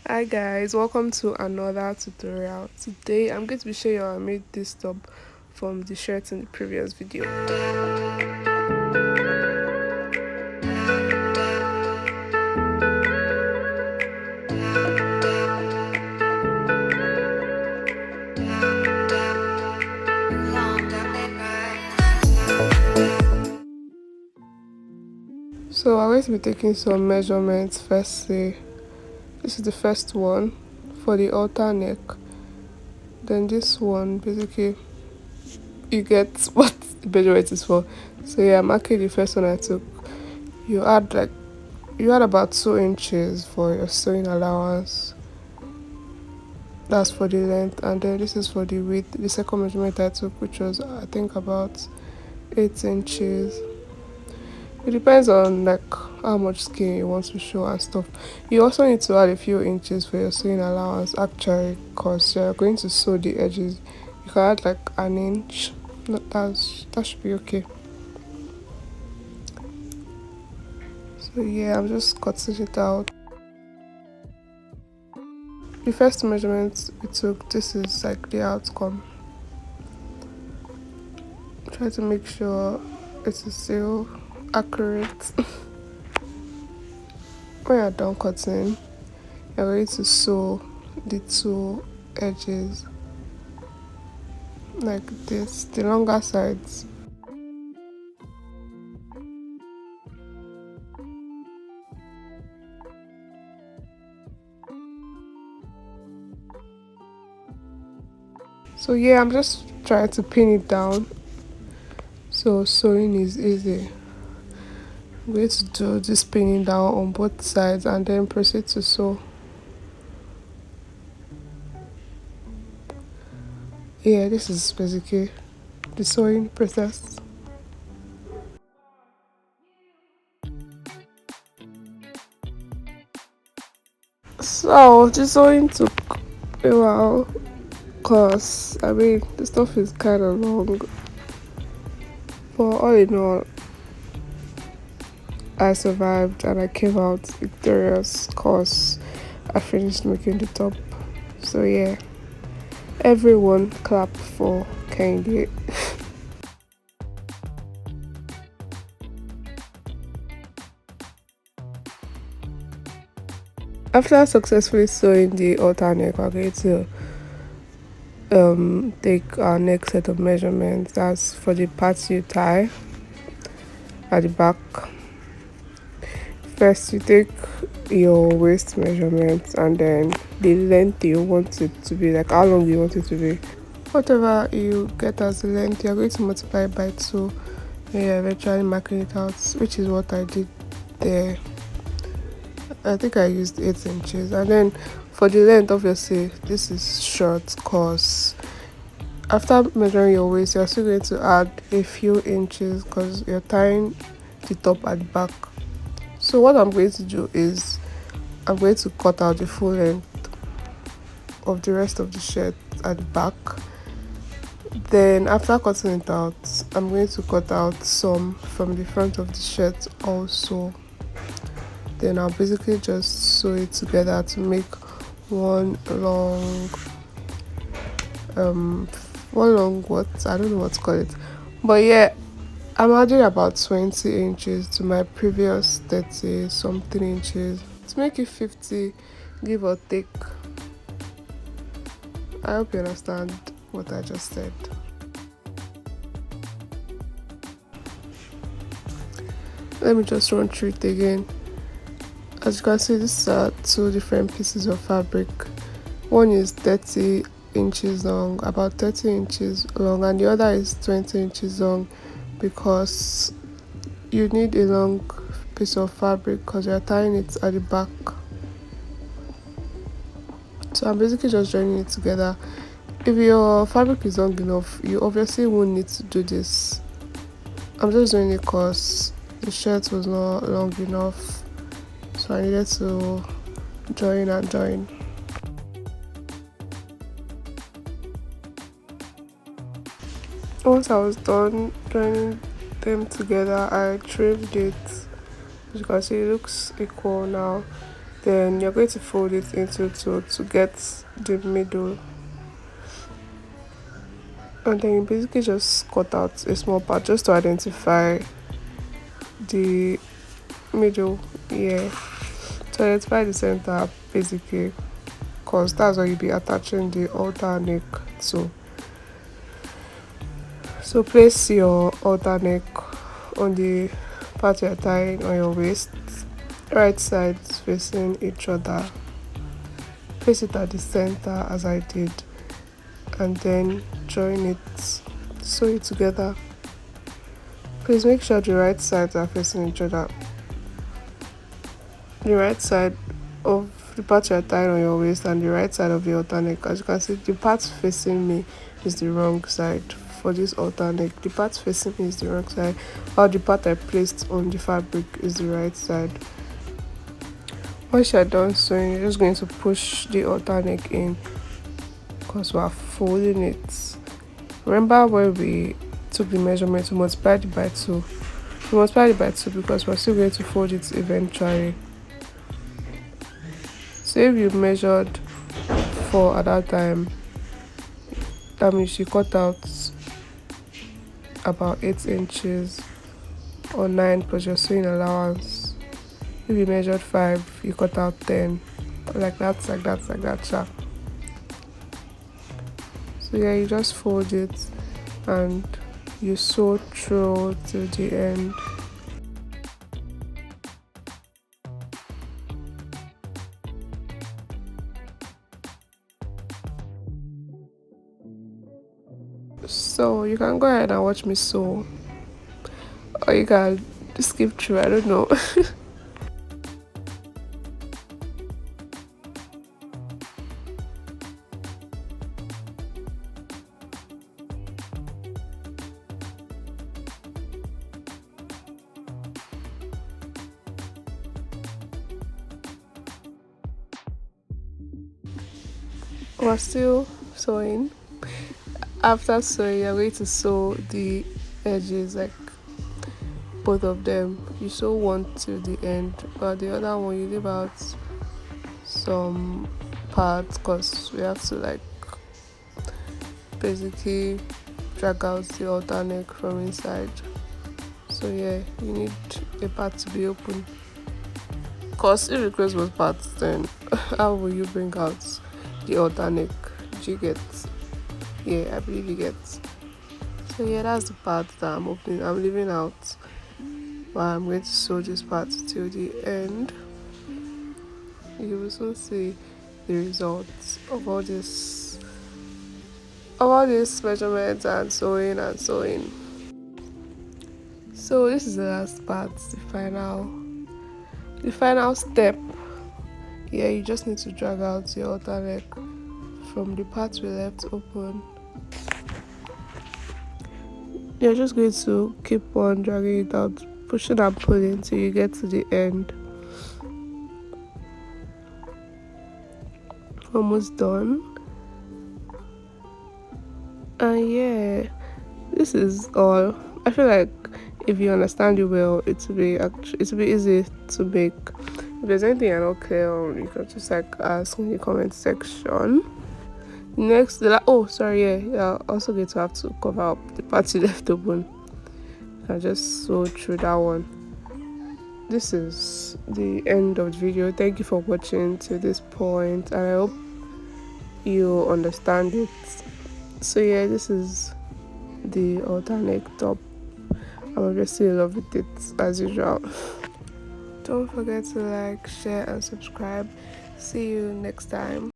Hi guys, welcome to another tutorial. Today I'm going to be showing you how I made this top from the shirt in the previous video. So I'm going to be taking some measurements firstly. This is the first one for the halter neck. Then this one basically you get what the measurement is for. So yeah, I'm marking the first one I took. You add about 2 inches for your sewing allowance. That's for the length, and then this is for the width. The second measurement I took, which was I think about 8 inches. It depends on how much skin you want to show and stuff. You also need to add a few inches for your sewing allowance actually, because you're going to sew the edges. You can add like an inch. That should be okay. So yeah, I'm just cutting it out. The first measurement we took, this is like the outcome. Try to make sure it is still accurate. When you're done cutting, you're going to sew the two edges like this, the longer sides. So yeah, I'm just trying to pin it down so sewing is easy. I'm going to do this pinning down on both sides and then proceed to sew. Yeah, this is basically the sewing process. So the sewing took a while because I mean the stuff is kind of long, but all in all I survived and I came out victorious because I finished making the top. So yeah, everyone clap for Kaale. After successfully sewing the halter neck, we're going to take our next set of measurements. That's for the parts you tie at the back. First you take your waist measurement and then the length you want it to be, like how long you want it to be. Whatever you get as the length, you're going to multiply it by 2 when you're eventually marking it out, which is what I did there. I think I used 8 inches. And then for the length, obviously this is short because after measuring your waist you're still going to add a few inches because you're tying the top at the back. So what I'm going to do is I'm going to cut out the full length of the rest of the shirt at the back. Then after cutting it out, I'm going to cut out some from the front of the shirt also. Then I'll basically just sew it together to make one long what, I don't know what to call it, but yeah, I'm adding about 20 inches to my previous 30 something inches to make it 50, give or take. I hope you understand what I just said. Let me just run through it again. As you can see, these are two different pieces of fabric. One is 30 inches long, about 30 inches long, and the other is 20 inches long because you need a long piece of fabric because you're tying it at the back. So I'm basically just joining it together. If your fabric is long enough, you obviously won't need to do this. I'm just doing it because the shirt was not long enough, so I needed to join and join. Once I was done joining them together, I trimmed it. As you can see, it looks equal now. Then you're going to fold it into two to get the middle, and then you basically just cut out a small part just to identify the middle, yeah, to identify the center basically, because that's where you'll be attaching the halter neck to. So place your halter neck on the part you're tying on your waist, right sides facing each other. Place it at the center as I did, and then join it, sew it together. Please make sure the right sides are facing each other. The right side of the part you're tying on your waist and the right side of the halter neck. As you can see, the part facing me is the wrong side for this halter neck. The part facing me is the wrong side, while the part I placed on the fabric is the right side. Once you're done sewing, you're just going to push the halter neck in because we're folding it. Remember when we took the measurement to multiply it by 2? We multiply it by 2 because we're still going to fold it eventually. So if you measured 4 at that time, that means you cut out about 8 inches or 9 plus your sewing allowance. If you measured 5, you cut out 10, like that. Sha. So yeah, you just fold it and you sew through to the end. So you can go ahead and watch me sew, or you can skip through, I don't know. We're still sewing. After sewing, you're going to sew the edges, like both of them. You sew one to the end, but the other one you leave out some parts because we have to like basically drag out the halter neck from inside. So yeah, you need a part to be open, because if you close both parts, then how will you bring out the halter neck? Do you get? Yeah, I believe you get. So yeah, that's the part that I'm opening. I'm leaving out, but I'm going to sew this part till the end. You will soon see the results of all this measurements and sewing and sewing. So this is the last part, the final step. Yeah, you just need to drag out your halter neck from the part we left open. You're just going to keep on dragging it out, pushing and pulling till you get to the end. Almost done. And yeah, this is all. I feel like if you understand it well, it will be easy to make. If there's anything you're not clear on, you can just like ask in the comment section. Next, you're also going to have to cover up the part you left open. I just sew through that one. This is the end of the video. Thank you for watching to this point, and I hope you understand it. So yeah, this is the halter neck top. I'm obviously in love with it as usual. Don't forget to like, share and subscribe. See you next time.